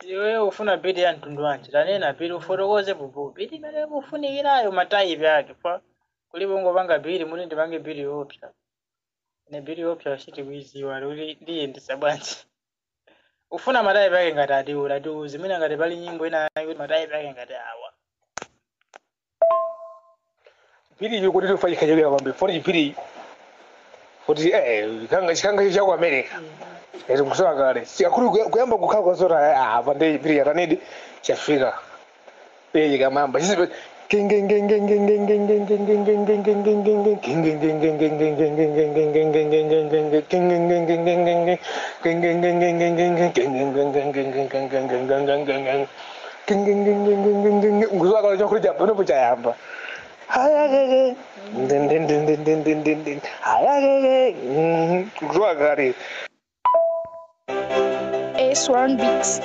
Iwe ufuna bidi ya mtundu wanje. Tanena bidi ufotokoze bubu. Bidi mene ufunikirayo matayi yake pa. Kulipo ngopanga bidi muli ndipange bidi yopya. Ne bidi yopya washiti kuiziwa ndiye ndisabwanji. Ufuna matayi yake ngati adiula ndiuzi. Mina ngati pali nyimbo ina matayi yake ngati awa. Bidi yuko tufanye kaje kwa mambo. Fori bidi. Fori kanga cha kwa America. Ezo kusoma kale. Sikuru kuyamba kukhala kwa zora pande bidi ya nidi chafika. Peye kama mamba. Sisi S1 Beats.